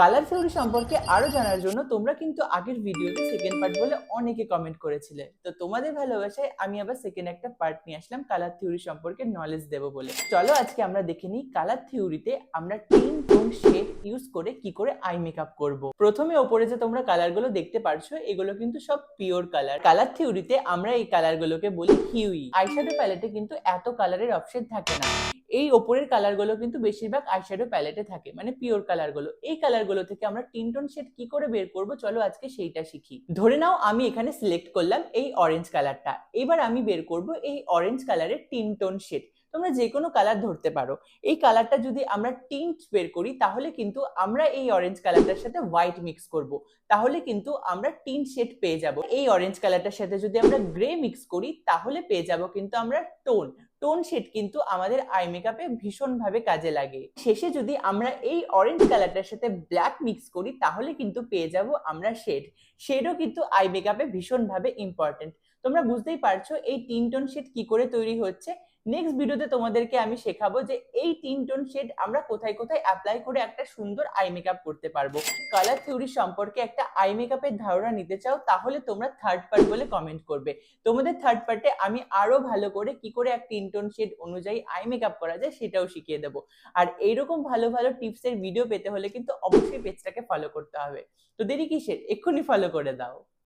Colour theory সম্পর্কে আরো জানার জন্য তোমরা কিন্তু আগের ভিডিওতে সেকেন্ড পার্ট বলে অনেকে কমেন্ট করেছিলে। তো তোমাদের ভালোবাসায় আমি আবার সেকেন্ড একটা পার্ট নিয়ে আসলাম কালার থিওরি সম্পর্কে নলেজ দেবো বলে। চলো আজকে আমরা দেখে নিই কালার থিওরিতে আমরা টিন টোন শেড ইউজ করে কি করে আই মেকআপ করব। প্রথমে ওপরে যে তোমরা কালার গুলো দেখতে পারছো এগুলো কিন্তু সব পিওর কালার। কালার থিওরিতে আমরা এই কালার গুলোকে বলি হিউই। আইশ্যাডো প্যালেটে কিন্তু এত কালারের অপশন থাকে না। এই ওপরের কালার গুলো কিন্তু বেশিরভাগ আইশ্যাডো প্যালেটে থাকে, মানে পিওর কালার গুলো। এই কালার গুলো থেকে আমরা টিন টোন শেড কি করে বের করব, চলো আজকে সেইটা শিখি। ধরে নাও আমি এখানে সিলেক্ট করলাম এই অরেঞ্জ কালারটা, এবার আমি বের করব এই অরেঞ্জ কালারের টিন টোন শেড। তোমরা যে কোনো কালার ধরতে পারো। এই কালারটা যদি আমরা টিন্ট বের করি তাহলে কিন্তু আমরা এই অরেঞ্জ কালারটার সাথে হোয়াইট মিক্স করব, তাহলে কিন্তু আমরা টিন্ট শেড পেয়ে যাব। এই অরেঞ্জ কালারটার সাথে যদি আমরা গ্রে মিক্স করি তাহলে পেয়ে যাব কিন্তু আমরা টোন। টোন শেড কিন্তু আমাদের আই মেকআপে ভীষণভাবে কাজে লাগে। শেষে যদি আমরা এই অরেঞ্জ কালারটার সাথে ব্ল্যাক মিক্স করি তাহলে কিন্তু পেয়ে যাব আমরা শেড। শেডও কিন্তু আই মেকআপে ভীষণভাবে ইম্পর্টেন্ট। তোমরা বুঝতেই পারছো এই তিন টোন শেড কি করে তৈরি হচ্ছে। নেক্সট ভিডিওতে তোমাদেরকে আমি শেখাবো যে এই তিন টোন শেড আমরা কোথায় কোথায় অ্যাপ্লাই করে একটা সুন্দর আই মেকআপ করতে পারবো। কালার থিওরি সম্পর্কে একটা আই মেকআপের ধারণা নিতে চাও তাহলে তোমরা থার্ড পার্ট বলে কমেন্ট করবে। তোমাদের থার্ড পার্টে আমি আরো ভালো করে কি করে এক তিন টোন শেড অনুযায়ী আই মেকআপ করা যায় সেটাও শিখিয়ে দেবো। আর এইরকম ভালো ভালো টিপস এর ভিডিও পেতে হলে কিন্তু অবশ্যই পেজটাকে ফলো করতে হবে। তো দেরি কিসের, এক্ষুনি ফলো করে দাও।